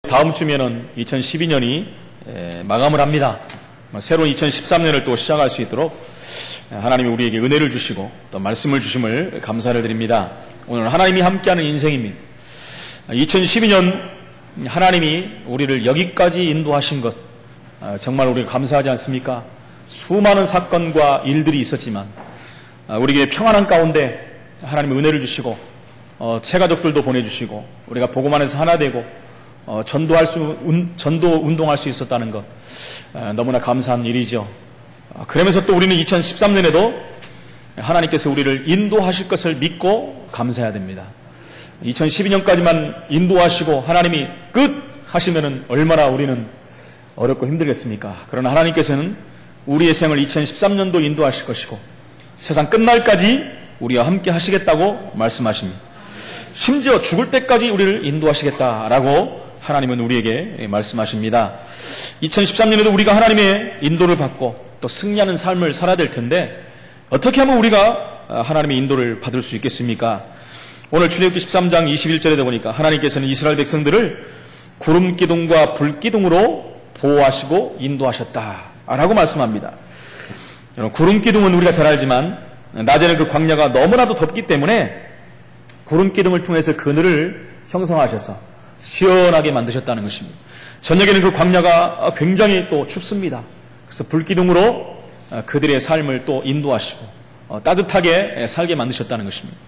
다음 주면은 2012년이 마감을 합니다. 새로운 2013년을 또 시작할 수 있도록 하나님이 우리에게 은혜를 주시고 또 말씀을 주심을 감사를 드립니다. 오늘 하나님이 함께하는 인생입니다. 2012년 하나님이 우리를 여기까지 인도하신 것 정말 우리가 감사하지 않습니까? 수많은 사건과 일들이 있었지만 우리에게 평안한 가운데 하나님의 은혜를 주시고 새가족들도 보내주시고 우리가 복음 안에서 하나 되고 전도 운동할 수 있었다는 것 너무나 감사한 일이죠. 그러면서 또 우리는 2013년에도 하나님께서 우리를 인도하실 것을 믿고 감사해야 됩니다. 2012년까지만 인도하시고 하나님이 끝 하시면은 얼마나 우리는 어렵고 힘들겠습니까? 그러나 하나님께서는 우리의 생을 2013년도 인도하실 것이고 세상 끝날까지 우리와 함께 하시겠다고 말씀하십니다. 심지어 죽을 때까지 우리를 인도하시겠다라고 하나님은 우리에게 말씀하십니다. 2013년에도 우리가 하나님의 인도를 받고 또 승리하는 삶을 살아야 될 텐데 어떻게 하면 우리가 하나님의 인도를 받을 수 있겠습니까? 오늘 출애굽기 13장 21절에 보니까 하나님께서는 이스라엘 백성들을 구름 기둥과 불 기둥으로 보호하시고 인도하셨다라고 말씀합니다. 구름 기둥은 우리가 잘 알지만 낮에는 그 광야가 너무나도 덥기 때문에 구름 기둥을 통해서 그늘을 형성하셔서 시원하게 만드셨다는 것입니다. 저녁에는 그 광야가 굉장히 또 춥습니다. 그래서 불기둥으로 그들의 삶을 또 인도하시고 따뜻하게 살게 만드셨다는 것입니다.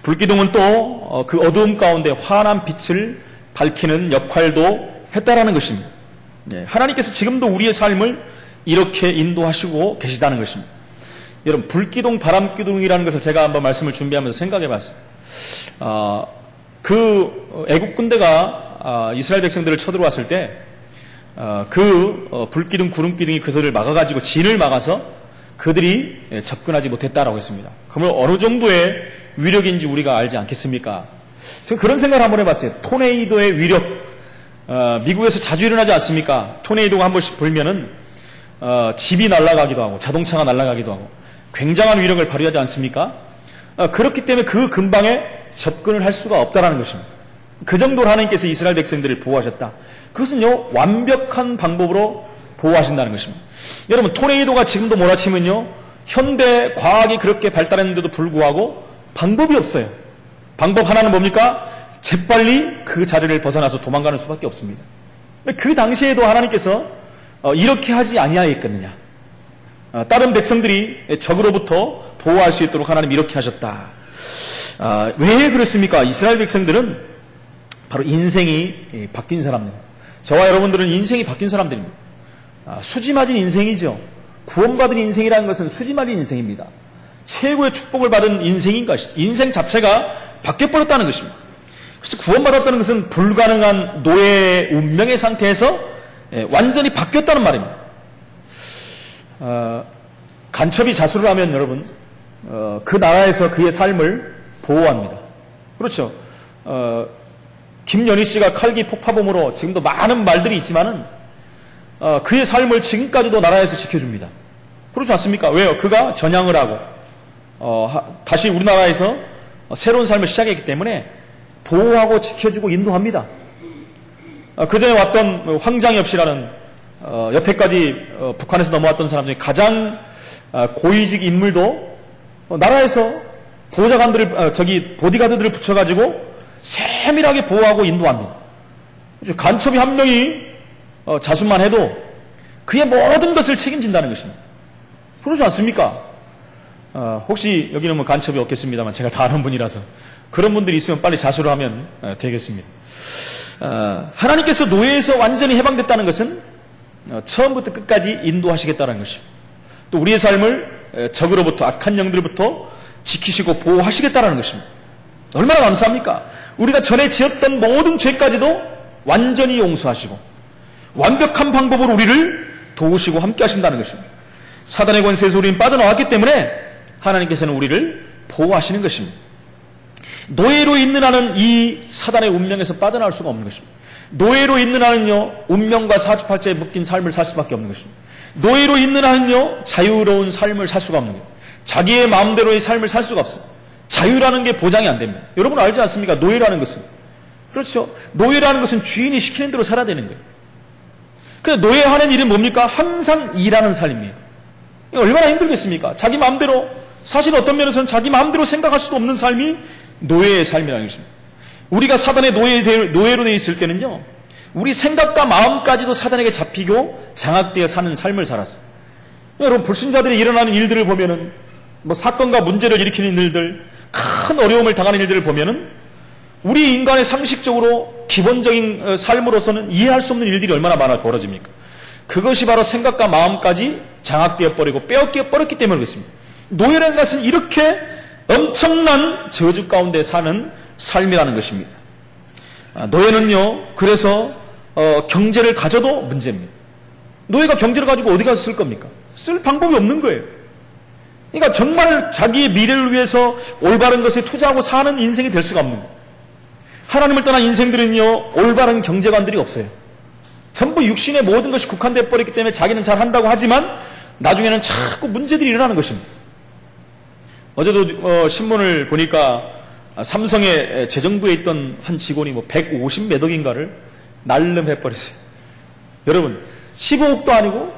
불기둥은 또 그 어두움 가운데 환한 빛을 밝히는 역할도 했다라는 것입니다. 하나님께서 지금도 우리의 삶을 이렇게 인도하시고 계시다는 것입니다. 여러분, 불기둥, 바람기둥이라는 것을 제가 한번 말씀을 준비하면서 생각해 봤습니다. 그 애국 군대가 이스라엘 백성들을 쳐들어왔을 때 불기둥, 구름기둥이 그들을 막아가지고 진을 막아서 그들이 접근하지 못했다라고 했습니다. 그러면 어느 정도의 위력인지 우리가 알지 않겠습니까? 제가 그런 생각을 한번 해봤어요. 토네이도의 위력, 미국에서 자주 일어나지 않습니까? 토네이도가 한 번씩 불면은 집이 날아가기도 하고 자동차가 날아가기도 하고 굉장한 위력을 발휘하지 않습니까? 그렇기 때문에 그 근방에 접근을 할 수가 없다라는 것입니다. 그 정도로 하나님께서 이스라엘 백성들을 보호하셨다. 그것은요, 완벽한 방법으로 보호하신다는 것입니다. 여러분, 토네이도가 지금도 몰아치면요, 현대 과학이 그렇게 발달했는데도 불구하고 방법이 없어요. 방법 하나는 뭡니까? 재빨리 그 자리를 벗어나서 도망가는 수밖에 없습니다. 그 당시에도 하나님께서 이렇게 하지 아니하였겠느냐. 다른 백성들이 적으로부터 보호할 수 있도록 하나님 이렇게 하셨다. 왜 그렇습니까? 이스라엘 백성들은 바로 인생이 바뀐 사람들입니다. 저와 여러분들은 인생이 바뀐 사람들입니다. 수지 맞은 인생이죠. 구원받은 인생이라는 것은 수지 맞은 인생입니다. 최고의 축복을 받은 인생인 것이 인생 자체가 바뀌어버렸다는 것입니다. 그래서 구원받았다는 것은 불가능한 노예의 운명의 상태에서 완전히 바뀌었다는 말입니다. 간첩이 자수를 하면 여러분 그 나라에서 그의 삶을 보호합니다. 그렇죠. 김연희 씨가 칼기 폭파범으로 지금도 많은 말들이 있지만은 그의 삶을 지금까지도 나라에서 지켜줍니다. 그렇지 않습니까? 왜요? 그가 전향을 하고 다시 우리나라에서 새로운 삶을 시작했기 때문에 보호하고 지켜주고 인도합니다. 그 전에 왔던 황장엽 씨라는 여태까지 북한에서 넘어왔던 사람 중에 가장 고위직 인물도 나라에서 보디가드들을 붙여가지고 세밀하게 보호하고 인도합니다. 간첩이 한 명이 자수만 해도 그의 모든 것을 책임진다는 것입니다. 그러지 않습니까? 혹시 여기는 뭐 간첩이 없겠습니다만 제가 다 아는 분이라서 그런 분들이 있으면 빨리 자수를 하면 되겠습니다. 하나님께서 노예에서 완전히 해방됐다는 것은 처음부터 끝까지 인도하시겠다는 것입니다. 또 우리의 삶을 적으로부터 악한 영들로부터 지키시고 보호하시겠다는 것입니다. 얼마나 감사합니까? 우리가 전에 지었던 모든 죄까지도 완전히 용서하시고 완벽한 방법으로 우리를 도우시고 함께 하신다는 것입니다. 사단의 권세에서 우리는 빠져나왔기 때문에 하나님께서는 우리를 보호하시는 것입니다. 노예로 있는 한은 이 사단의 운명에서 빠져나올 수가 없는 것입니다. 노예로 있는 한은요, 운명과 사주팔자에 묶인 삶을 살 수밖에 없는 것입니다. 노예로 있는 한은요, 자유로운 삶을 살 수가 없는 거예요. 자기의 마음대로의 삶을 살 수가 없어요. 자유라는 게 보장이 안 됩니다. 여러분 알지 않습니까? 노예라는 것은. 그렇죠. 노예라는 것은 주인이 시키는 대로 살아야 되는 거예요. 그 노예하는 일은 뭡니까? 항상 일하는 삶이에요. 얼마나 힘들겠습니까? 자기 마음대로, 사실 어떤 면에서는 자기 마음대로 생각할 수도 없는 삶이 노예의 삶이라는 것입니다. 우리가 사단의 노예로 되어 있을 때는요, 우리 생각과 마음까지도 사단에게 잡히고 장악되어 사는 삶을 살았어요. 여러분, 불신자들이 일어나는 일들을 보면은, 사건과 문제를 일으키는 일들, 큰 어려움을 당하는 일들을 보면은, 우리 인간의 상식적으로 기본적인 삶으로서는 이해할 수 없는 일들이 얼마나 많아 벌어집니까? 그것이 바로 생각과 마음까지 장악되어 버리고 빼앗겨 버렸기 때문에 그렇습니다. 노예라는 것은 이렇게 엄청난 저주 가운데 사는 삶이라는 것입니다. 노예는요, 그래서 경제를 가져도 문제입니다. 노예가 경제를 가지고 어디 가서 쓸 겁니까? 쓸 방법이 없는 거예요. 그러니까 정말 자기의 미래를 위해서 올바른 것에 투자하고 사는 인생이 될 수가 없는 거예요. 하나님을 떠난 인생들은요, 올바른 경제관들이 없어요. 전부 육신의 모든 것이 국한되어 버렸기 때문에 자기는 잘 한다고 하지만 나중에는 자꾸 문제들이 일어나는 것입니다. 어제도 신문을 보니까 삼성의 재정부에 있던 한 직원이 150몇 억인가를 날름해버렸어요. 여러분, 15억도 아니고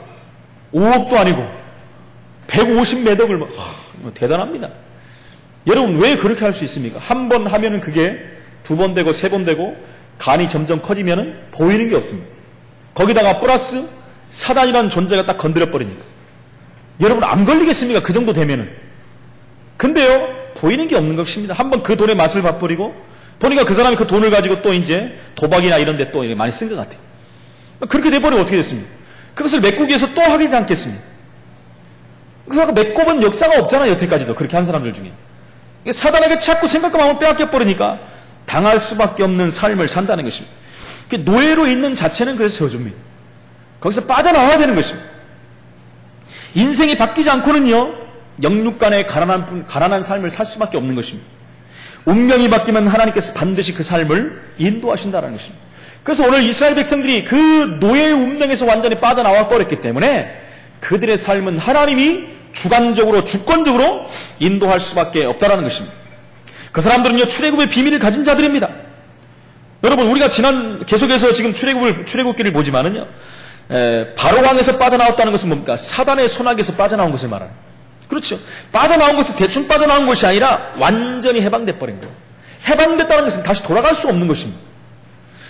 5억도 아니고 150몇 억을 대단합니다. 여러분, 왜 그렇게 할 수 있습니까? 한 번 하면은 그게 2번 되고 3번 되고 간이 점점 커지면은 보이는 게 없습니다. 거기다가 플러스 사단이라는 존재가 딱 건드려버리니까. 여러분, 안 걸리겠습니까? 그 정도 되면은. 근데요, 보이는 게 없는 것입니다. 한번 그 돈의 맛을 봐버리고 보니까 그 사람이 그 돈을 가지고 또 이제 도박이나 이런 데 또 많이 쓴 것 같아요. 그렇게 돼버리면 어떻게 됐습니까? 그것을 메꾸기 위해서 또 하지 않겠습니까? 그래서 메꿔본 역사가 없잖아요, 여태까지도. 그렇게 한 사람들 중에. 사단에게 자꾸 생각과 마음을 빼앗겨버리니까 당할 수밖에 없는 삶을 산다는 것입니다. 노예로 있는 자체는 그래서 저주입니다. 거기서 빠져나와야 되는 것입니다. 인생이 바뀌지 않고는요, 영육간의 가난한 삶을 살 수밖에 없는 것입니다. 운명이 바뀌면 하나님께서 반드시 그 삶을 인도하신다는 것입니다. 그래서 오늘 이스라엘 백성들이 그 노예의 운명에서 완전히 빠져나와 버렸기 때문에 그들의 삶은 하나님이 주관적으로, 주권적으로 인도할 수밖에 없다는 것입니다. 그 사람들은요, 출애굽의 비밀을 가진 자들입니다. 여러분, 우리가 계속해서 지금 출애굽기를 보지만은요, 바로왕에서 빠져나왔다는 것은 뭡니까? 사단의 손아귀에서 빠져나온 것을 말하는. 그렇죠. 빠져나온 것은 대충 빠져나온 것이 아니라 완전히 해방돼 버린 거예요. 해방됐다는 것은 다시 돌아갈 수 없는 것입니다.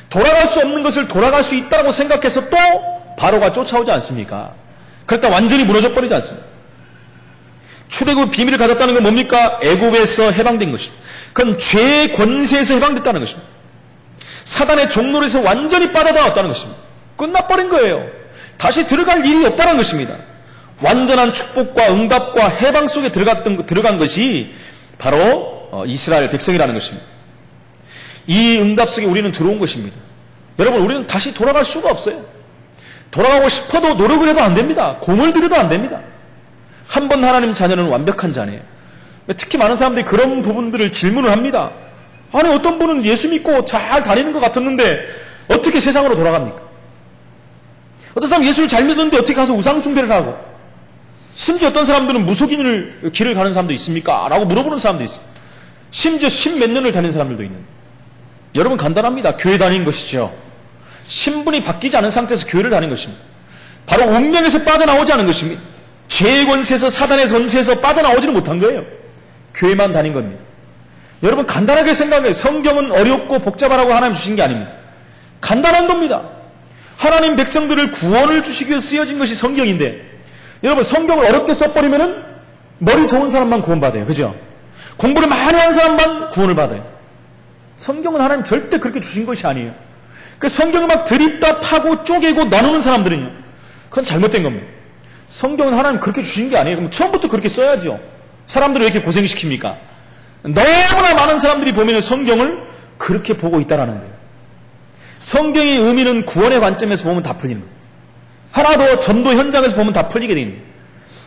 돌아갈 수 없는 것을 돌아갈 수 있다고 생각해서 또 바로가 쫓아오지 않습니까? 그랬다 완전히 무너져 버리지 않습니다. 출애굽 비밀을 가졌다는 건 뭡니까? 애굽에서 해방된 것입니다. 그건 죄의 권세에서 해방됐다는 것입니다. 사단의 종노릇에서 완전히 빠져나왔다는 것입니다. 끝나버린 거예요. 다시 들어갈 일이 없다는 것입니다. 완전한 축복과 응답과 해방 속에 들어간 것이 바로 이스라엘 백성이라는 것입니다. 이 응답 속에 우리는 들어온 것입니다. 여러분, 우리는 다시 돌아갈 수가 없어요. 돌아가고 싶어도 노력을 해도 안 됩니다. 공을 들여도 안 됩니다. 한 번 하나님 자녀는 완벽한 자네요. 특히 많은 사람들이 그런 부분들을 질문을 합니다. 아니, 어떤 분은 예수 믿고 잘 다니는 것 같았는데 어떻게 세상으로 돌아갑니까? 어떤 사람은 예수를 잘 믿었는데 어떻게 가서 우상숭배를 하고, 심지어 어떤 사람들은 무속인을 길을 가는 사람도 있습니까? 라고 물어보는 사람도 있어요. 심지어 10몇 년을 다닌 사람들도 있는. 여러분, 간단합니다. 교회 다닌 것이죠. 신분이 바뀌지 않은 상태에서 교회를 다닌 것입니다. 바로 운명에서 빠져나오지 않은 것입니다. 죄의 권세에서, 사단의 권세에서 빠져나오지는 못한 거예요. 교회만 다닌 겁니다. 여러분, 간단하게 생각해요. 성경은 어렵고 복잡하라고 하나님 주신 게 아닙니다. 간단한 겁니다. 하나님 백성들을 구원을 주시기 위해 쓰여진 것이 성경인데, 여러분, 성경을 어렵게 써버리면은 머리 좋은 사람만 구원받아요. 그죠? 공부를 많이 한 사람만 구원을 받아요. 성경은 하나님 절대 그렇게 주신 것이 아니에요. 그 성경을 막 드립다 파고 쪼개고 나누는 사람들은요, 그건 잘못된 겁니다. 성경은 하나님 그렇게 주신 게 아니에요. 그럼 처음부터 그렇게 써야죠. 사람들을 왜 이렇게 고생시킵니까? 너무나 많은 사람들이 보면 성경을 그렇게 보고 있다라는 거예요. 성경의 의미는 구원의 관점에서 보면 다 풀리는 거예요. 하나 더, 전도 현장에서 보면 다 풀리게 되는 거예요.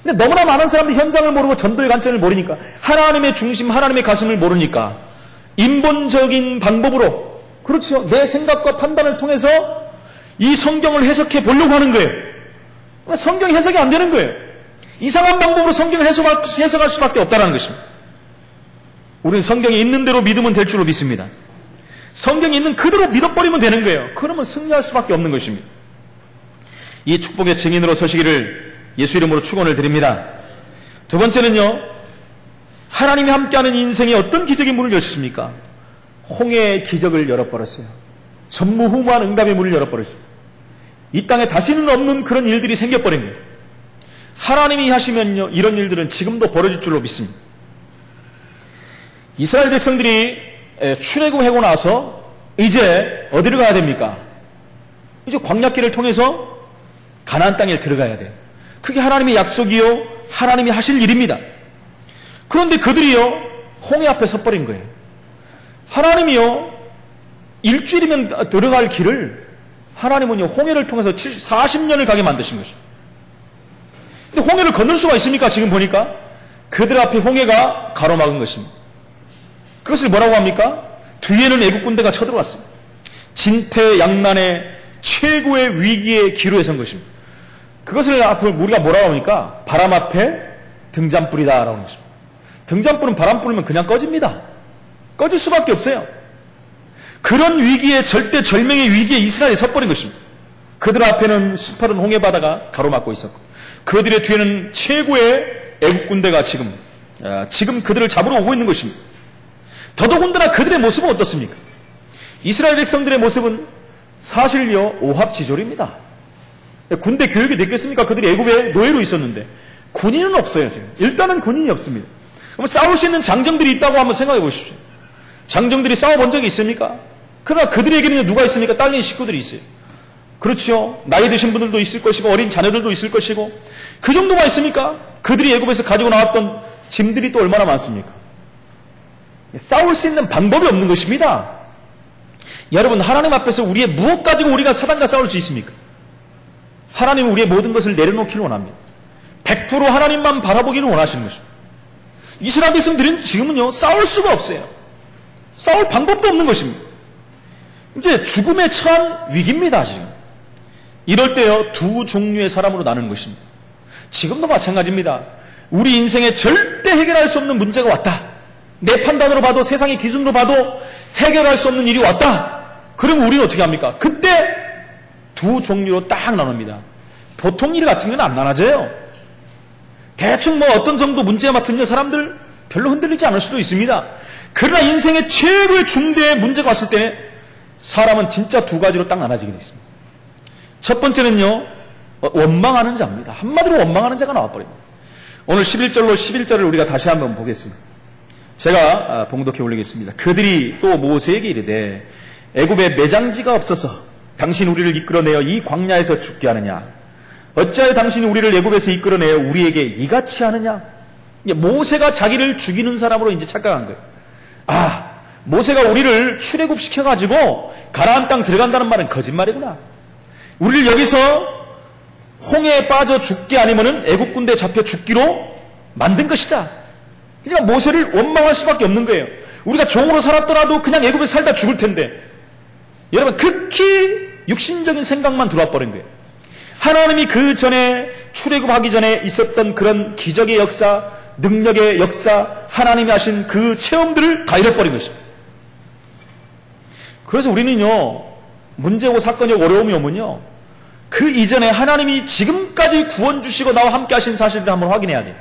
근데 너무나 많은 사람들이 현장을 모르고 전도의 관점을 모르니까, 하나님의 중심, 하나님의 가슴을 모르니까 인본적인 방법으로, 그렇죠, 내 생각과 판단을 통해서 이 성경을 해석해 보려고 하는 거예요. 성경이 해석이 안 되는 거예요. 이상한 방법으로 성경을 해석할 수밖에 없다는 것입니다. 우리는 성경이 있는 대로 믿으면 될 줄로 믿습니다. 성경에 있는 그대로 믿어버리면 되는 거예요. 그러면 승리할 수밖에 없는 것입니다. 이 축복의 증인으로 서시기를 예수 이름으로 축원을 드립니다. 두 번째는요, 하나님이 함께하는 인생에 어떤 기적의 문을 여셨습니까? 홍해의 기적을 열어버렸어요. 전무후무한 응답의 문을 열어버렸어요. 이 땅에 다시는 없는 그런 일들이 생겨버린 거예요. 하나님이 하시면요, 이런 일들은 지금도 벌어질 줄로 믿습니다. 이스라엘 백성들이 출애굽하고 나서 이제 어디로 가야 됩니까? 이제 광야길을 통해서 가나안 땅에 들어가야 돼요. 그게 하나님의 약속이요, 하나님이 하실 일입니다. 그런데 그들이요, 홍해 앞에 섰버린 거예요. 하나님이요, 일주일이면 들어갈 길을 하나님은요, 홍해를 통해서 40년을 가게 만드신 것이죠. 근데 홍해를 건널 수가 있습니까? 지금 보니까 그들 앞에 홍해가 가로막은 것입니다. 그것을 뭐라고 합니까? 뒤에는 애국 군대가 쳐들어왔습니다. 진퇴양난의 최고의 위기의 기로에 선 것입니다. 그것을 우리가 뭐라고 합니까? 바람 앞에 등잔불이다라고 하는 것입니다. 등잔불은 바람 불면 그냥 꺼집니다. 꺼질 수밖에 없어요. 그런 위기에, 절대 절명의 위기에 이스라엘이 섰버린 것입니다. 그들 앞에는 시퍼런 홍해 바다가 가로막고 있었고, 그들의 뒤에는 최고의 애국 군대가 지금 그들을 잡으러 오고 있는 것입니다. 더더군다나 그들의 모습은 어떻습니까? 이스라엘 백성들의 모습은 사실요, 오합지졸입니다. 군대 교육이 됐겠습니까? 그들이 애굽에 노예로 있었는데 군인은 없어요. 지금 일단은 군인이 없습니다. 그럼 싸울 수 있는 장정들이 있다고 한번 생각해 보십시오. 장정들이 싸워본 적이 있습니까? 그러나 그들에게는 누가 있습니까? 딸린 식구들이 있어요. 그렇죠. 나이 드신 분들도 있을 것이고 어린 자녀들도 있을 것이고, 그 정도가 있습니까? 그들이 애굽에서 가지고 나왔던 짐들이 또 얼마나 많습니까? 싸울 수 있는 방법이 없는 것입니다. 여러분, 하나님 앞에서 우리의 무엇 가지고 우리가 사단과 싸울 수 있습니까? 하나님은 우리의 모든 것을 내려놓기를 원합니다. 100% 하나님만 바라보기를 원하시는 것입니다. 이스라엘 백성들은 지금은요, 싸울 수가 없어요. 싸울 방법도 없는 것입니다. 이제 죽음에 처한 위기입니다, 지금. 이럴 때요, 두 종류의 사람으로 나누는 것입니다. 지금도 마찬가지입니다. 우리 인생에 절대 해결할 수 없는 문제가 왔다. 내 판단으로 봐도, 세상의 기준으로 봐도 해결할 수 없는 일이 왔다. 그러면 우리는 어떻게 합니까? 그때 두 종류로 딱 나눕니다. 보통 일 같은 건 안 나눠져요. 대충 어떤 정도 문제 맡은 사람들 별로 흔들리지 않을 수도 있습니다. 그러나 인생의 최고의 중대의 문제가 왔을 때 사람은 진짜 두 가지로 딱 나눠지게 되어 있습니다. 첫 번째는요, 원망하는 자입니다. 한마디로 원망하는 자가 나와버립니다. 오늘 11절을 우리가 다시 한번 보겠습니다. 제가 봉독해 올리겠습니다. 그들이 또 모세에게 이르되 애굽에 매장지가 없어서 당신 우리를 이끌어내어 이 광야에서 죽게 하느냐? 어찌하여 당신이 우리를 애굽에서 이끌어내어 우리에게 이같이 하느냐? 모세가 자기를 죽이는 사람으로 이제 착각한 거예요. 아, 모세가 우리를 출애굽시켜가지고 가나안 땅 들어간다는 말은 거짓말이구나. 우리를 여기서 홍해에 빠져 죽게 아니면은 애굽 군대에 잡혀 죽기로 만든 것이다. 그러니까 모세를 원망할 수밖에 없는 거예요. 우리가 종으로 살았더라도 그냥 애굽에 살다 죽을 텐데, 여러분, 극히 육신적인 생각만 들어와 버린 거예요. 하나님이 그 전에 출애굽하기 전에 있었던 그런 기적의 역사, 능력의 역사, 하나님이 하신 그 체험들을 다 잃어버린 것입니다. 그래서 우리는요, 문제 오고 사건이 어려움이 오면요, 그 이전에 하나님이 지금까지 구원 주시고 나와 함께 하신 사실을 한번 확인해야 돼요.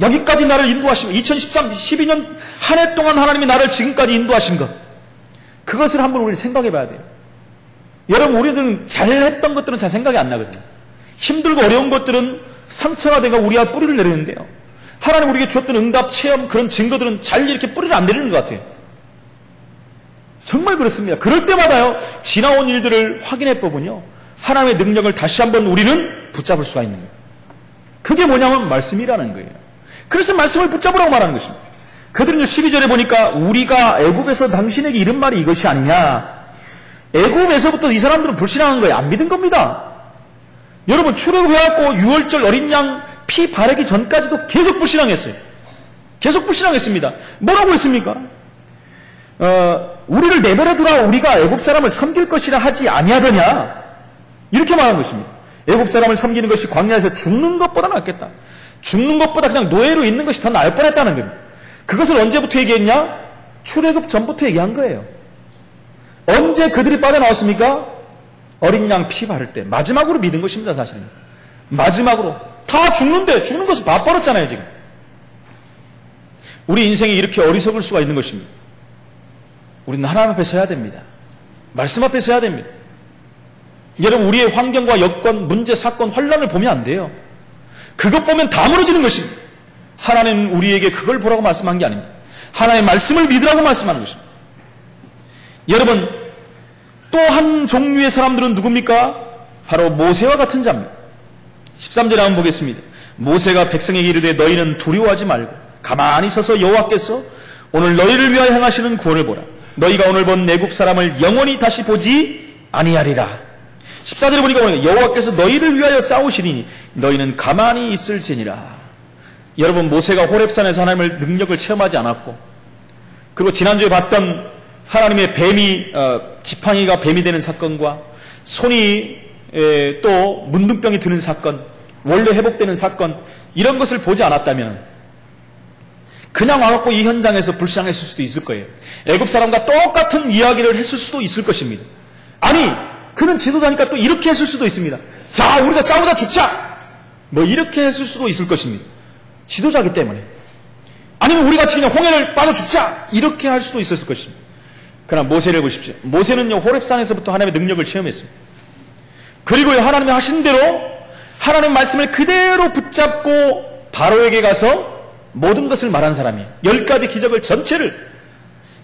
여기까지 나를 인도하신 것, 12년 한 해 동안 하나님이 나를 지금까지 인도하신 것, 그것을 한번 우리 생각해 봐야 돼요. 여러분, 우리들은 잘했던 것들은 잘 생각이 안 나거든요. 힘들고 어려운 것들은 상처가 되고 우리가 뿌리를 내리는데요, 하나님 우리에게 주었던 응답, 체험, 그런 증거들은 잘 이렇게 뿌리를 안 내리는 것 같아요. 정말 그렇습니다. 그럴 때마다요, 지나온 일들을 확인해 보면요, 하나님의 능력을 다시 한번 우리는 붙잡을 수가 있는 거예요. 그게 뭐냐면 말씀이라는 거예요. 그래서 말씀을 붙잡으라고 말하는 것입니다. 그들은 12절에 보니까 우리가 애굽에서 당신에게 이른 말이 이것이 아니냐. 애굽에서부터 이 사람들은 불신앙한 거예요. 안 믿은 겁니다. 여러분, 출애굽해갖고 6월절 어린 양 피 바르기 전까지도 계속 불신앙했어요. 계속 불신앙했습니다. 뭐라고 했습니까? 우리를 내버려 두라. 우리가 애굽 사람을 섬길 것이라 하지 아니하더냐. 이렇게 말한 것입니다. 애굽 사람을 섬기는 것이 광야에서 죽는 것보다 낫겠다. 죽는 것보다 그냥 노예로 있는 것이 더 나을 뻔했다는 겁니다. 그것을 언제부터 얘기했냐? 출애굽 전부터 얘기한 거예요. 언제 그들이 빠져나왔습니까? 어린 양 피 바를 때. 마지막으로 믿은 것입니다, 사실은. 마지막으로. 다 죽는데, 죽는 것을 봐버렸잖아요, 지금. 우리 인생이 이렇게 어리석을 수가 있는 것입니다. 우리는 하나님 앞에 서야 됩니다. 말씀 앞에 서야 됩니다. 여러분, 우리의 환경과 여건, 문제, 사건, 환란을 보면 안 돼요. 그것 보면 다 무너지는 것입니다. 하나님은 우리에게 그걸 보라고 말씀한 게 아닙니다. 하나님의 말씀을 믿으라고 말씀하는 것입니다. 여러분, 또 한 종류의 사람들은 누굽니까? 바로 모세와 같은 자입니다. 13절에 한번 보겠습니다. 모세가 백성에게 이르되 너희는 두려워하지 말고 가만히 서서 여호와께서 오늘 너희를 위하여 행하시는 구원을 보라. 너희가 오늘 본 애굽 사람을 영원히 다시 보지 아니하리라. 14절에 보니까 여호와께서 너희를 위하여 싸우시리니 너희는 가만히 있을지니라. 여러분, 모세가 호렙산에서 하나님의 능력을 체험하지 않았고, 그리고 지난주에 봤던 하나님의 지팡이가 뱀이 되는 사건과 손이 또 문둥병이 드는 사건, 원래 회복되는 사건, 이런 것을 보지 않았다면 그냥 와갖고 이 현장에서 불쌍했을 수도 있을 거예요. 애굽 사람과 똑같은 이야기를 했을 수도 있을 것입니다. 아니, 그는 지도자니까 또 이렇게 했을 수도 있습니다. 자, 우리가 싸우다 죽자! 뭐 이렇게 했을 수도 있을 것입니다. 지도자이기 때문에. 아니면 우리 같이 그냥 홍해를 빠져 죽자! 이렇게 할 수도 있었을 것입니다. 그러나 모세를 보십시오. 모세는요, 호렙산에서부터 하나님의 능력을 체험했습니다. 그리고 하나님이 하신 대로 하나님 말씀을 그대로 붙잡고 바로에게 가서 모든 것을 말한 사람이에요. 10가지 기적을 전체를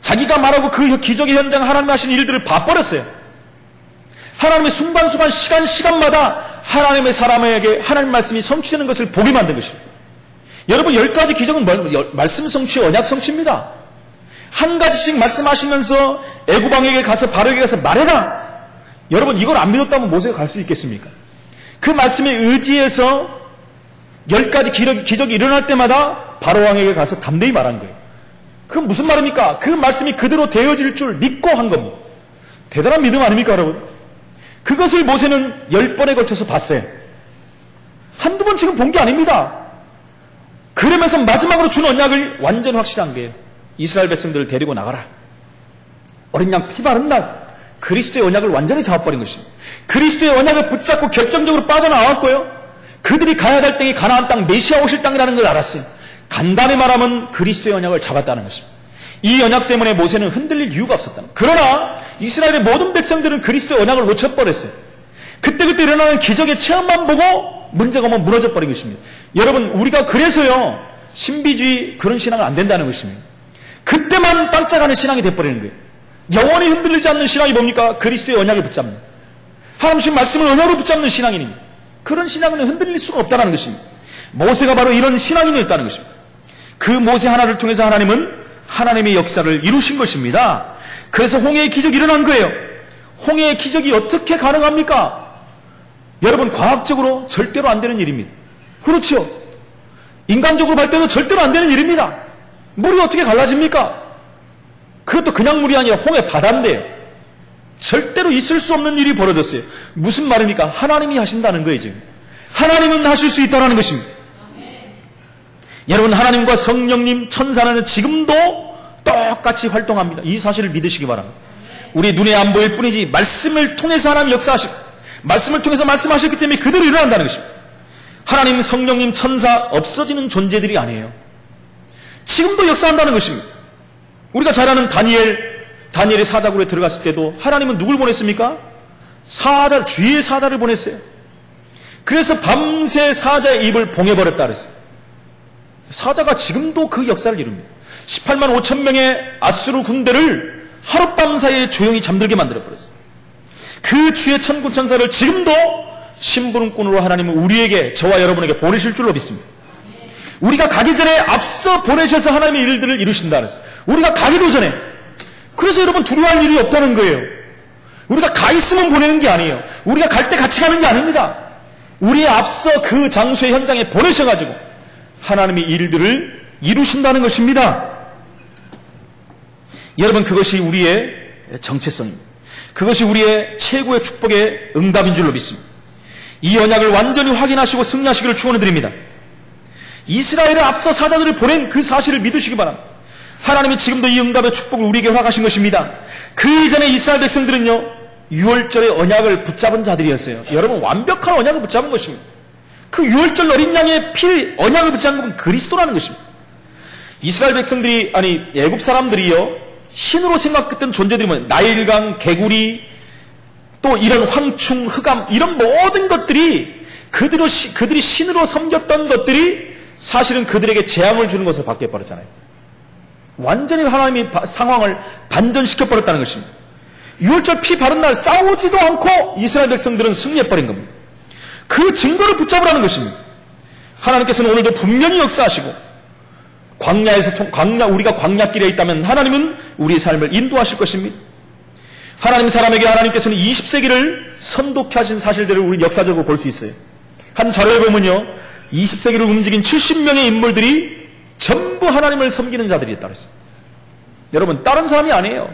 자기가 말하고 그 기적의 현장 하나님이 하신 일들을 봐버렸어요. 하나님의 순간순간 시간마다 하나님의 사람에게 하나님 말씀이 성취되는 것을 보게 만든 것입니다. 여러분, 10가지 기적은 말씀 성취, 언약 성취입니다. 한 가지씩 말씀하시면서 애굽 왕에게 가서 바로에게 가서 말해라. 여러분, 이걸 안 믿었다면 모세가 갈 수 있겠습니까? 그 말씀에 의지해서 10가지 기적이 일어날 때마다 바로 왕에게 가서 담대히 말한 거예요. 그건 무슨 말입니까? 그 말씀이 그대로 되어질 줄 믿고 한 겁니다. 대단한 믿음 아닙니까, 여러분? 그것을 모세는 10번에 걸쳐서 봤어요. 한두 번 지금 본 게 아닙니다. 그러면서 마지막으로 준 언약을 완전 확실한 거예요. 이스라엘 백성들을 데리고 나가라. 어린 양 피 바른 날 그리스도의 언약을 완전히 잡아버린 것입니다. 그리스도의 언약을 붙잡고 결정적으로 빠져나왔고요. 그들이 가야 될 땅이 가나안 땅, 메시아 오실 땅이라는 걸 알았어요. 간단히 말하면 그리스도의 언약을 잡았다는 것입니다. 이 언약 때문에 모세는 흔들릴 이유가 없었다는 거예요. 그러나 이스라엘의 모든 백성들은 그리스도의 언약을 놓쳐버렸어요. 그때그때 일어나는 기적의 체험만 보고 문제가 오면 무너져버린 것입니다. 여러분, 우리가 그래서요, 신비주의 그런 신앙은 안 된다는 것입니다. 그때만 반짝하는 신앙이 돼버리는 거예요. 영원히 흔들리지 않는 신앙이 뭡니까? 그리스도의 언약을 붙잡는, 하나님의 말씀을 언약으로 붙잡는 신앙인입니다. 그런 신앙은 흔들릴 수가 없다는 것입니다. 모세가 바로 이런 신앙인이었다는 것입니다. 그 모세 하나를 통해서 하나님은 하나님의 역사를 이루신 것입니다. 그래서 홍해의 기적이 일어난 거예요. 홍해의 기적이 어떻게 가능합니까? 여러분, 과학적으로 절대로 안 되는 일입니다. 그렇죠? 인간적으로 볼 때도 절대로 안 되는 일입니다. 물이 어떻게 갈라집니까? 그것도 그냥 물이 아니라 홍해 바다인데요. 절대로 있을 수 없는 일이 벌어졌어요. 무슨 말입니까? 하나님이 하신다는 거예요, 지금. 하나님은 하실 수 있다는 것입니다. 여러분, 하나님과 성령님, 천사는 지금도 똑같이 활동합니다. 이 사실을 믿으시기 바랍니다. 우리 눈에 안 보일 뿐이지 말씀을 통해서 하나님 역사하시고 말씀을 통해서 말씀하셨기 때문에 그대로 일어난다는 것입니다. 하나님, 성령님, 천사 없어지는 존재들이 아니에요. 지금도 역사한다는 것입니다. 우리가 잘 아는 다니엘이 사자굴에 들어갔을 때도 하나님은 누굴 보냈습니까? 주의 사자를 보냈어요. 그래서 밤새 사자의 입을 봉해버렸다 그랬어요. 사자가 지금도 그 역사를 이룹니다. 18만 5천 명의 아수르 군대를 하룻밤 사이에 조용히 잠들게 만들어버렸어요. 그 주의 천군 천사를 지금도 심부름꾼으로 하나님은 우리에게, 저와 여러분에게 보내실 줄로 믿습니다. 우리가 가기 전에 앞서 보내셔서 하나님의 일들을 이루신다 그랬어요. 우리가 가기도 전에. 그래서 여러분, 두려워할 일이 없다는 거예요. 우리가 가 있으면 보내는 게 아니에요. 우리가 갈 때 같이 가는 게 아닙니다. 우리의 앞서 그 장소의 현장에 보내셔가지고 하나님의 일들을 이루신다는 것입니다. 여러분, 그것이 우리의 정체성입니다. 그것이 우리의 최고의 축복의 응답인 줄로 믿습니다. 이 언약을 완전히 확인하시고 승리하시기를 축원해 드립니다. 이스라엘의 앞서 사자들을 보낸 그 사실을 믿으시기 바랍니다. 하나님이 지금도 이 응답의 축복을 우리에게 허락하신 것입니다. 그 이전에 이스라엘 백성들은요, 유월절의 언약을 붙잡은 자들이었어요. 여러분, 완벽한 언약을 붙잡은 것입니다. 그 유월절 어린 양의 피 언약을 붙잡은 건 그리스도라는 것입니다. 이스라엘 백성들이, 아니 애굽 사람들이요, 신으로 생각했던 존재들이 뭐예요? 나일강, 개구리, 또 이런 황충, 흑암, 이런 모든 것들이 그들이 신으로 섬겼던 것들이 사실은 그들에게 재앙을 주는 것으로 바뀌어버렸잖아요. 완전히 하나님이 상황을 반전시켜버렸다는 것입니다. 유월절 피 바른 날 싸우지도 않고 이스라엘 백성들은 승리해버린 겁니다. 그 증거를 붙잡으라는 것입니다. 하나님께서는 오늘도 분명히 역사하시고, 우리가 광야길에 있다면 하나님은 우리의 삶을 인도하실 것입니다. 하나님 사람에게 하나님께서는 20세기를 선독해 하신 사실들을 우리 역사적으로 볼 수 있어요. 한 자료에 보면요, 20세기를 움직인 70명의 인물들이 전부 하나님을 섬기는 자들이었다고 했어요. 여러분, 다른 사람이 아니에요.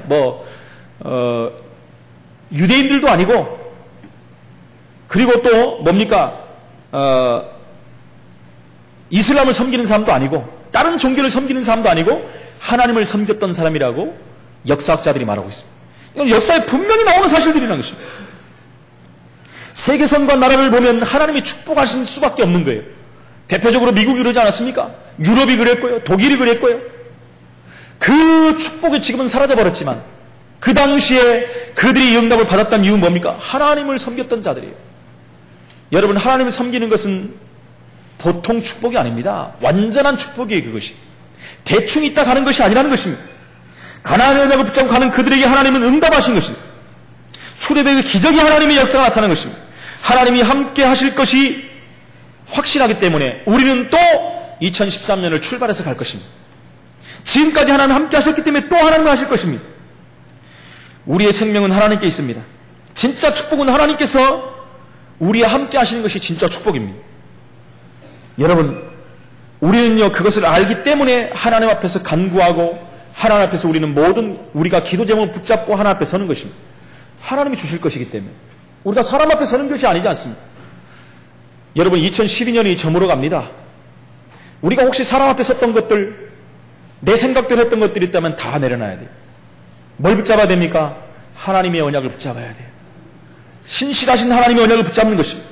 유대인들도 아니고, 그리고 또 뭡니까? 이슬람을 섬기는 사람도 아니고, 다른 종교를 섬기는 사람도 아니고, 하나님을 섬겼던 사람이라고 역사학자들이 말하고 있습니다. 이건 역사에 분명히 나오는 사실들이라는 것입니다. 세계선과 나라를 보면 하나님이 축복하신 수밖에 없는 거예요. 대표적으로 미국이 그러지 않았습니까? 유럽이 그랬고요. 독일이 그랬고요. 그 축복이 지금은 사라져버렸지만 그 당시에 그들이 이 응답을 받았던 이유는 뭡니까? 하나님을 섬겼던 자들이에요. 여러분, 하나님을 섬기는 것은 보통 축복이 아닙니다. 완전한 축복이에요. 그것이 대충 있다 가는 것이 아니라는 것입니다. 가나안의 언약을 붙잡고 가는 그들에게 하나님은 응답하신 것입니다. 출애굽의 기적이 하나님의 역사가 나타나는 것입니다. 하나님이 함께 하실 것이 확실하기 때문에 우리는 또 2013년을 출발해서 갈 것입니다. 지금까지 하나님 함께 하셨기 때문에 또 하나님 하실 것입니다. 우리의 생명은 하나님께 있습니다. 진짜 축복은 하나님께서 우리와 함께 하시는 것이 진짜 축복입니다. 여러분, 우리는요, 그것을 알기 때문에 하나님 앞에서 간구하고 하나님 앞에서 우리가 기도 제목을 붙잡고 하나님 앞에 서는 것입니다. 하나님이 주실 것이기 때문에. 우리가 사람 앞에 서는 것이 아니지 않습니다. 여러분, 2012년이 저물어 갑니다. 우리가 혹시 사람 앞에 섰던 것들, 내 생각대로 했던 것들이 있다면 다 내려놔야 돼요. 뭘 붙잡아야 됩니까? 하나님의 언약을 붙잡아야 돼요. 신실하신 하나님의 언약을 붙잡는 것입니다.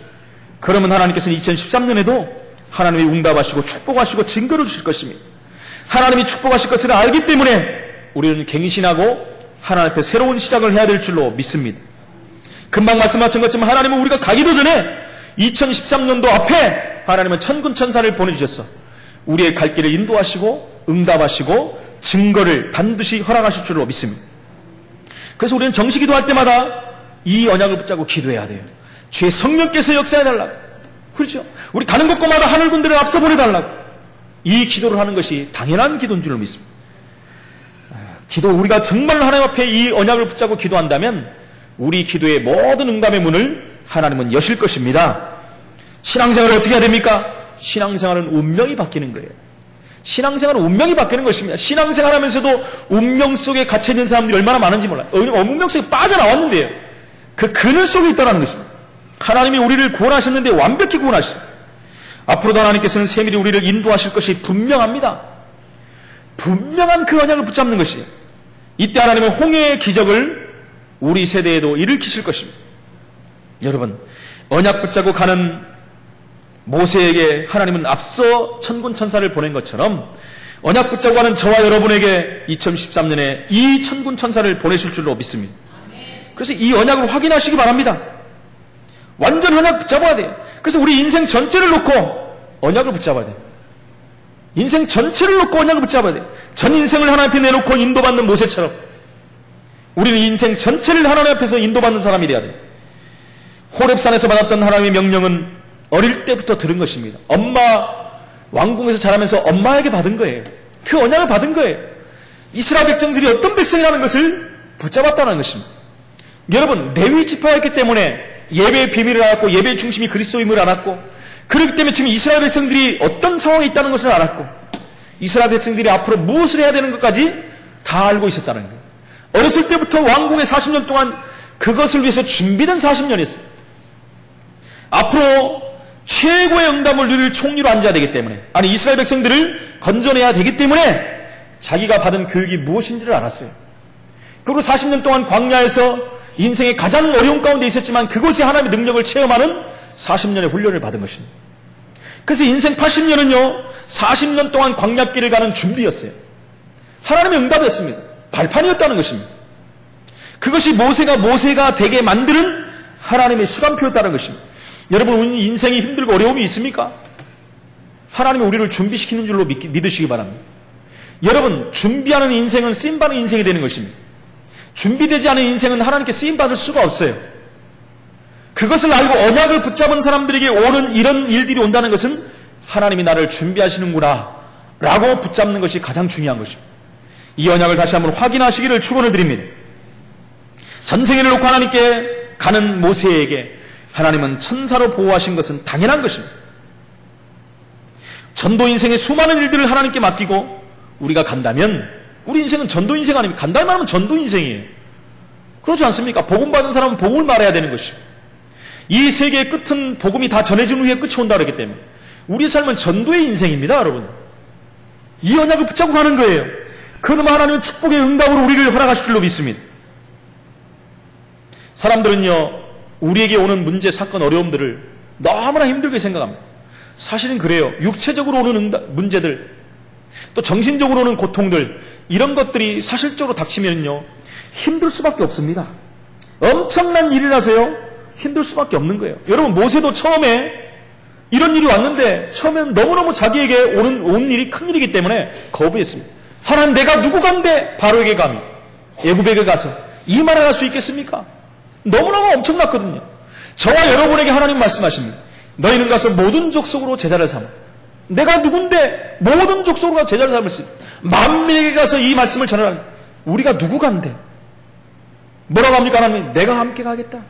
그러면 하나님께서는 2013년에도 하나님이 응답하시고 축복하시고 증거를 주실 것입니다. 하나님이 축복하실 것을 알기 때문에 우리는 갱신하고 하나님 앞에 새로운 시작을 해야 될 줄로 믿습니다. 금방 말씀하신 것처럼 하나님은 우리가 가기도 전에 2013년도 앞에 하나님은 천군 천사를 보내주셔서 우리의 갈 길을 인도하시고 응답하시고 증거를 반드시 허락하실 줄로 믿습니다. 그래서 우리는 정시 기도할 때마다 이 언약을 붙잡고 기도해야 돼요. 주의 성령께서 역사해달라고. 그렇죠? 우리 가는 곳곳마다 하늘군들을 앞서 보내달라고. 이 기도를 하는 것이 당연한 기도인 줄로 믿습니다. 우리가 정말 하나님 앞에 이 언약을 붙잡고 기도한다면 우리 기도의 모든 응답의 문을 하나님은 여실 것입니다. 신앙생활을 어떻게 해야 됩니까? 신앙생활은 운명이 바뀌는 거예요. 신앙생활은 운명이 바뀌는 것입니다. 신앙생활 하면서도 운명 속에 갇혀있는 사람들이 얼마나 많은지 몰라요. 운명 속에 빠져나왔는데요. 그 그늘 속에 있다는 것입니다. 하나님이 우리를 구원하셨는데 완벽히 구원하시죠. 앞으로도 하나님께서는 세밀히 우리를 인도하실 것이 분명합니다. 분명한 그 언약을 붙잡는 것이에요. 이때 하나님은 홍해의 기적을 우리 세대에도 일으키실 것입니다. 여러분, 언약 붙잡고 가는 모세에게 하나님은 앞서 천군 천사를 보낸 것처럼 언약 붙잡고 가는 저와 여러분에게 2013년에 이 천군 천사를 보내실 줄로 믿습니다. 그래서 이 언약을 확인하시기 바랍니다. 완전 언약 붙잡아야 돼요. 그래서 우리 인생 전체를 놓고 언약을 붙잡아야 돼요. 인생 전체를 놓고 언약을 붙잡아야 돼요. 전 인생을 하나님 앞에 내놓고 인도받는 모세처럼 우리는 인생 전체를 하나님 앞에서 인도받는 사람이 돼야 돼요. 호렙산에서 받았던 하나님의 명령은 어릴 때부터 들은 것입니다. 엄마 왕궁에서 자라면서 엄마에게 받은 거예요. 그 언약을 받은 거예요. 이스라엘 백성들이 어떤 백성이라는 것을 붙잡았다는 것입니다. 여러분, 레위 지파였기 때문에 예배의 비밀을 알았고 예배의 중심이 그리스도임을 알았고 그렇기 때문에 지금 이스라엘 백성들이 어떤 상황에 있다는 것을 알았고 이스라엘 백성들이 앞으로 무엇을 해야 되는 것까지 다 알고 있었다는 거예요. 어렸을 때부터 왕궁에 40년 동안 그것을 위해서 준비된 40년이었어요. 앞으로 최고의 응답을 누릴 총리로 앉아야 되기 때문에 이스라엘 백성들을 건져내야 되기 때문에 자기가 받은 교육이 무엇인지를 알았어요. 그리고 40년 동안 광야에서 인생의 가장 어려운 가운데 있었지만 그곳에 하나님의 능력을 체험하는 40년의 훈련을 받은 것입니다. 그래서 인생 80년은요, 40년 동안 광야길을 가는 준비였어요. 하나님의 응답이었습니다. 발판이었다는 것입니다. 그것이 모세가 되게 만드는 하나님의 시간표였다는 것입니다. 여러분, 우리 인생이 힘들고 어려움이 있습니까? 하나님이 우리를 준비시키는 줄로 믿으시기 바랍니다. 여러분, 준비하는 인생은 쓰임받는 인생이 되는 것입니다. 준비되지 않은 인생은 하나님께 쓰임받을 수가 없어요. 그것을 알고 언약을 붙잡은 사람들에게 오는 이런 일들이 온다는 것은 하나님이 나를 준비하시는구나 라고 붙잡는 것이 가장 중요한 것입니다. 이 언약을 다시 한번 확인하시기를 축원을 드립니다. 전생애를 놓고 하나님께 가는 모세에게 하나님은 천사로 보호하신 것은 당연한 것입니다. 전도 인생의 수많은 일들을 하나님께 맡기고 우리가 간다면 우리 인생은 전도 인생 아닙니까? 간다 말하면 전도 인생이에요. 그렇지 않습니까? 복음 받은 사람은 복음을 말해야 되는 것이고 이 세계의 끝은 복음이 다 전해진 후에 끝이 온다 그랬기 때문에 우리의 삶은 전도의 인생입니다, 여러분. 이 언약을 붙잡고 가는 거예요. 그러면 하나님은 축복의 응답으로 우리를 허락하실 줄로 믿습니다. 사람들은요, 우리에게 오는 문제, 사건, 어려움들을 너무나 힘들게 생각합니다. 사실은 그래요. 육체적으로 오는 문제들, 또 정신적으로 오는 고통들, 이런 것들이 사실적으로 닥치면요, 힘들 수밖에 없습니다. 엄청난 일이라서요, 힘들 수밖에 없는 거예요. 여러분, 모세도 처음에 이런 일이 왔는데 처음에는 너무너무 자기에게 온 일이 큰 일이기 때문에 거부했습니다. 하나님, 내가 누구간데 바로에게 감히 애굽에게 가서 이 말을 할 수 있겠습니까? 너무너무 엄청났거든요. 저와 여러분에게 하나님 말씀하십니다. 너희는 가서 모든 족속으로 제자를 삼아. 내가 누군데 모든 족속으로 제자를 삼을 수 있다. 만민에게 가서 이 말씀을 전하라. 우리가 누구간데? 뭐라고 합니까? 하나님, 내가 함께 가겠다.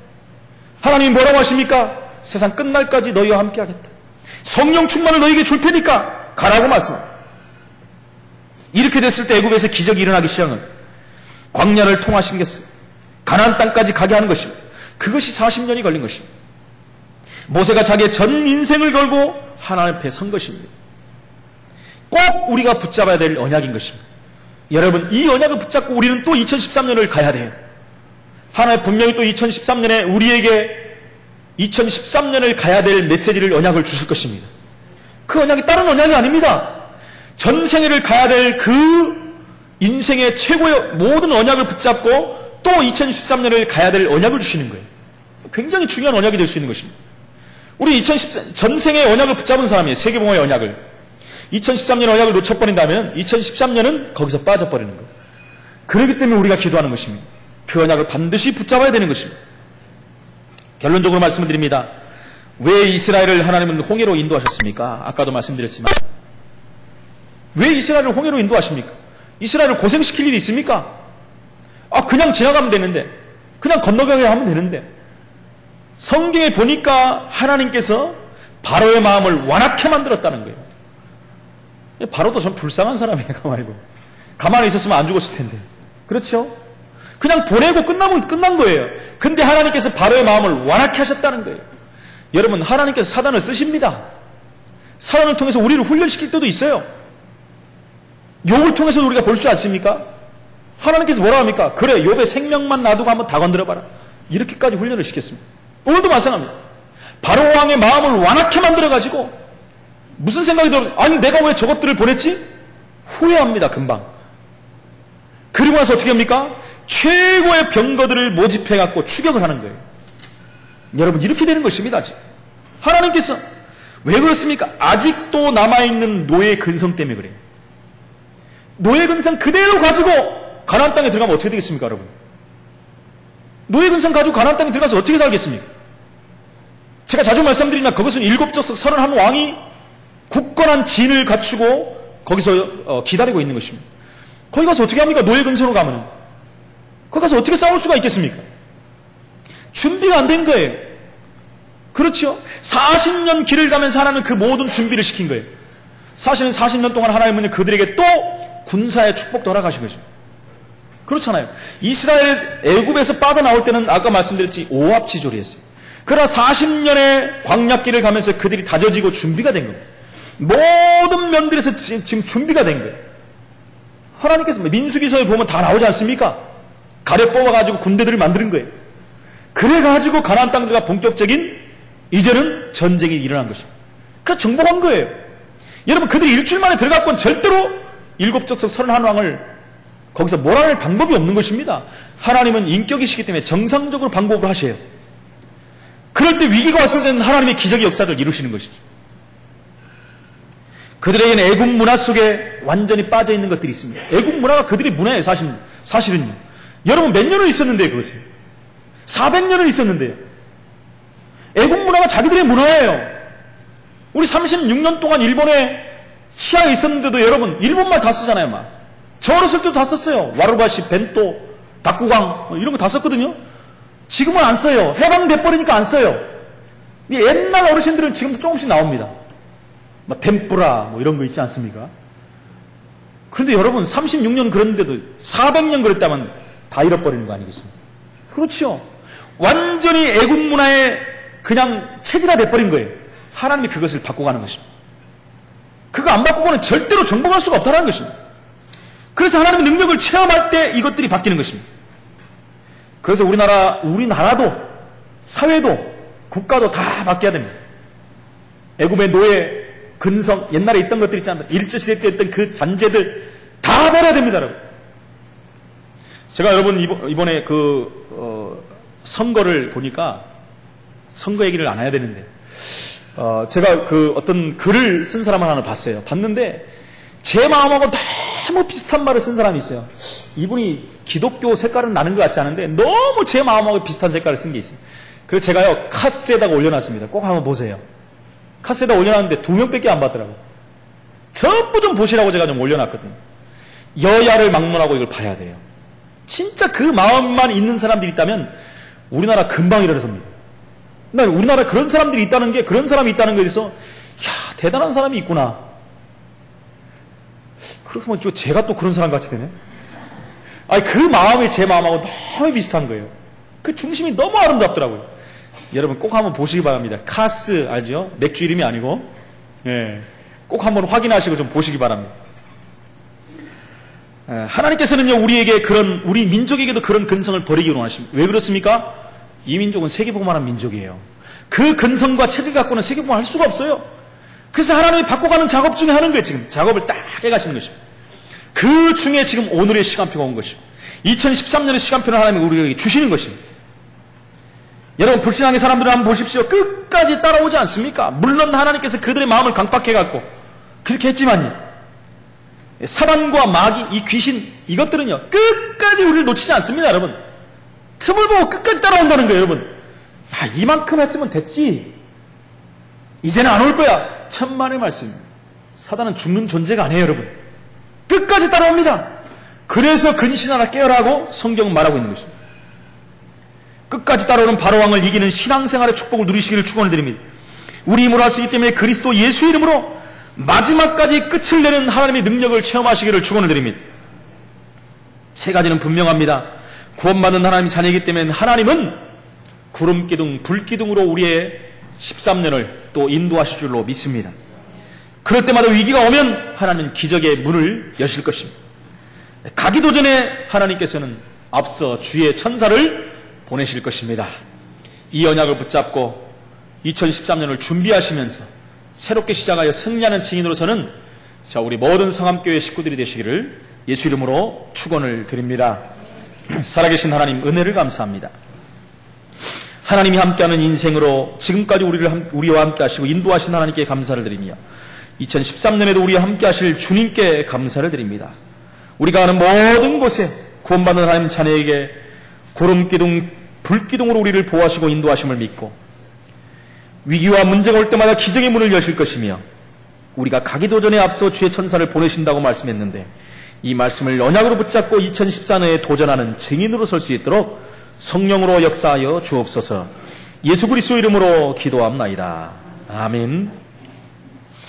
하나님이 뭐라고 하십니까? 세상 끝날까지 너희와 함께 하겠다. 성령 충만을 너희에게 줄 테니까 가라고 말씀합니다. 이렇게 됐을 때 애굽에서 기적이 일어나기 시작은 광야를 통하신 것을 가나안 땅까지 가게 하는 것입니다. 그것이 40년이 걸린 것입니다. 모세가 자기의 전 인생을 걸고 하나님 앞에 선 것입니다. 꼭 우리가 붙잡아야 될 언약인 것입니다. 여러분, 이 언약을 붙잡고 우리는 또 2013년을 가야 돼요. 하나님 분명히 또 2013년에 우리에게 2013년을 가야 될 메시지를, 언약을 주실 것입니다. 그 언약이 다른 언약이 아닙니다. 전생애를 가야 될 그 인생의 최고의 모든 언약을 붙잡고 또 2013년을 가야 될 언약을 주시는 거예요. 굉장히 중요한 언약이 될 수 있는 것입니다. 우리 2013 전생의 언약을 붙잡은 사람이에요. 세계봉화의 언약을. 2013년 언약을 놓쳐버린다면 2013년은 거기서 빠져버리는 거예요. 그렇기 때문에 우리가 기도하는 것입니다. 그 언약을 반드시 붙잡아야 되는 것입니다. 결론적으로 말씀을 드립니다. 왜 이스라엘을 하나님은 홍해로 인도하셨습니까? 아까도 말씀드렸지만 왜 이스라엘을 홍해로 인도하십니까? 이스라엘을 고생시킬 일이 있습니까? 그냥 지나가면 되는데, 그냥 건너가게 하면 되는데, 성경에 보니까 하나님께서 바로의 마음을 완악해 만들었다는 거예요. 바로도 좀 불쌍한 사람이에요. 가만히 있었으면 안 죽었을 텐데. 그렇죠? 그냥 보내고 끝나면 끝난 거예요. 근데 하나님께서 바로의 마음을 완악해 하셨다는 거예요. 여러분, 하나님께서 사단을 쓰십니다. 사단을 통해서 우리를 훈련시킬 때도 있어요. 욥을 통해서도 우리가 볼 수 않습니까? 하나님께서 뭐라 합니까? 그래, 욥의 생명만 놔두고 한번 다 건드려봐라. 이렇게까지 훈련을 시켰습니다. 오늘도 마찬가지입니다. 바로 왕의 마음을 완악해 만들어가지고 무슨 생각이 들어요? 아니, 내가 왜 저것들을 보냈지? 후회합니다, 금방. 그리고 나서 어떻게 합니까? 최고의 병거들을 모집해갖고 추격을 하는 거예요. 여러분, 이렇게 되는 것입니다, 아직. 하나님께서 왜 그렇습니까? 아직도 남아있는 노예 근성 때문에 그래요. 노예 근성 그대로 가지고 가나안 땅에 들어가면 어떻게 되겠습니까, 여러분? 노예 근성 가지고 가나안 땅에 들어가서 어떻게 살겠습니까? 제가 자주 말씀드리나 그것은 7족속 31왕이 굳건한 진을 갖추고 거기서 기다리고 있는 것입니다. 거기 가서 어떻게 합니까? 노예 근성으로 가면은. 거기 가서 어떻게 싸울 수가 있겠습니까? 준비가 안 된 거예요. 그렇죠? 40년 길을 가면서 하나님은 그 모든 준비를 시킨 거예요. 사실은 40년 동안 하나님은 그들에게 또 군사의 축복도 허락하신 거죠. 그렇잖아요. 이스라엘 애굽에서 빠져나올 때는 아까 말씀드렸지 오합지졸이었어요. 그러나 40년의 광야길을 가면서 그들이 다져지고 준비가 된 거예요. 모든 면들에서 지금 준비가 된 거예요. 하나님께서 민수기서에 보면 다 나오지 않습니까? 가래 뽑아가지고 군대들을 만드는 거예요. 그래가지고 가나안 땅들과 본격적인 이제는 전쟁이 일어난 것입니다. 그래서 정복한 거예요. 여러분, 그들이 일주일 만에 들어갔고는 절대로 일곱 족속 31왕을 거기서 몰아낼 방법이 없는 것입니다. 하나님은 인격이시기 때문에 정상적으로 방법을 하셔요. 그럴 때 위기가 왔을 때는 하나님의 기적의 역사를 이루시는 것이죠. 그들에게는 애국 문화 속에 완전히 빠져 있는 것들이 있습니다. 애국 문화가 그들의 문화예요, 사실은요. 여러분, 몇 년을 있었는데요, 그것을. 400년을 있었는데요. 애국 문화가 자기들의 문화예요. 우리 36년 동안 일본에 치하에 있었는데도 여러분, 일본말 다 쓰잖아요, 막. 저 어렸을 때도 다 썼어요. 와루바시, 벤토, 박구강, 이런 거 다 썼거든요. 지금은 안 써요. 해방돼버리니까 안 써요. 옛날 어르신들은 지금도 조금씩 나옵니다. 뭐 템뿌라 뭐 이런 거 있지 않습니까? 그런데 여러분 36년 그랬는데도 400년 그랬다면 다 잃어버리는 거 아니겠습니까? 그렇죠. 완전히 애국 문화에 그냥 체질화 돼버린 거예요. 하나님이 그것을 바꿔가는 것입니다. 그거 안 바꾸고는 절대로 정복할 수가 없다는 것입니다. 그래서 하나님의 능력을 체험할 때 이것들이 바뀌는 것입니다. 그래서 우리나라도 사회도 국가도 다 바뀌어야 됩니다. 애굽의 노예, 근성, 옛날에 있던 것들 있잖아요. 일제시대 때 있던 그 잔재들 다 버려야 됩니다, 여러분. 제가 여러분 이번에 선거를 보니까 선거 얘기를 안 해야 되는데 제가 어떤 글을 쓴 사람을 하나 봤어요. 봤는데 제 마음하고 너무 비슷한 말을 쓴 사람이 있어요. 이분이 기독교 색깔은 나는 것 같지 않은데 너무 제 마음하고 비슷한 색깔을 쓴 게 있어요. 그래서 제가요 카스에다가 올려놨습니다. 꼭 한번 보세요. 카스에다 올려놨는데 2명밖에 안 봤더라고요. 전부 좀 보시라고 제가 좀 올려놨거든요. 여야를 막론하고 이걸 봐야 돼요. 진짜 그 마음만 있는 사람들이 있다면 우리나라 금방 일어섭니다. 우리나라에 그런 사람들이 있다는 게, 그런 사람이 있다는 거에 대해서 야, 대단한 사람이 있구나. 그렇게 하면 제가 또 그런 사람 같이 되네. 아니, 그 마음이 제 마음하고 너무 비슷한 거예요. 그 중심이 너무 아름답더라고요. 여러분 꼭 한번 보시기 바랍니다. 카스 알죠? 맥주 이름이 아니고. 예, 꼭 한번 확인하시고 좀 보시기 바랍니다. 하나님께서는요, 우리 민족에게도 그런 근성을 버리기 원하십니다. 왜 그렇습니까? 이 민족은 세계복음하는 민족이에요. 그 근성과 체질 갖고는 세계복음을 할 수가 없어요. 그래서 하나님이 바꿔가는 작업 중에 하는 거예요. 지금 작업을 딱 해가시는 것입니다. 그 중에 지금 오늘의 시간표가 온 것이고 2013년의 시간표를 하나님이 우리에게 주시는 것입니다. 여러분, 불신앙의 사람들을 한번 보십시오. 끝까지 따라오지 않습니까? 물론 하나님께서 그들의 마음을 강팍해갖고 그렇게 했지만요, 사단과 마귀, 이 귀신, 이것들은요 끝까지 우리를 놓치지 않습니다. 여러분, 틈을 보고 끝까지 따라온다는 거예요. 여러분, 야, 이만큼 했으면 됐지, 이제는 안 올 거야. 천만의 말씀. 사단은 죽는 존재가 아니에요. 여러분, 끝까지 따라옵니다. 그래서 근신하라 깨어라고 성경은 말하고 있는 것입니다. 끝까지 따라오는 바로왕을 이기는 신앙생활의 축복을 누리시기를 축원을 드립니다. 우리 힘으로 할 수 있기 때문에 그리스도 예수 이름으로 마지막까지 끝을 내는 하나님의 능력을 체험하시기를 축원을 드립니다. 세 가지는 분명합니다. 구원받는 하나님 자녀이기 때문에 하나님은 구름기둥, 불기둥으로 우리의 13년을 또 인도하실 줄로 믿습니다. 그럴 때마다 위기가 오면 하나님은 기적의 문을 여실 것입니다. 가기도 전에 하나님께서는 앞서 주의 천사를 보내실 것입니다. 이 언약을 붙잡고 2013년을 준비하시면서 새롭게 시작하여 승리하는 증인으로서는 우리 모든 성함교회 식구들이 되시기를 예수 이름으로 축원을 드립니다. 살아계신 하나님, 은혜를 감사합니다. 하나님이 함께하는 인생으로 지금까지 우리와 함께 하시고 인도하신 하나님께 감사를 드리며 2013년에도 우리와 함께 하실 주님께 감사를 드립니다. 우리가 가는 모든 곳에 구원받는 하나님 자녀에게 구름기둥, 불기둥으로 우리를 보호하시고 인도하심을 믿고 위기와 문제가 올 때마다 기적의 문을 여실 것이며 우리가 가기도 전에 앞서 주의 천사를 보내신다고 말씀했는데 이 말씀을 언약으로 붙잡고 2014년에 도전하는 증인으로 설 수 있도록 성령으로 역사하여 주옵소서. 예수 그리스도 이름으로 기도합나이다. 아멘.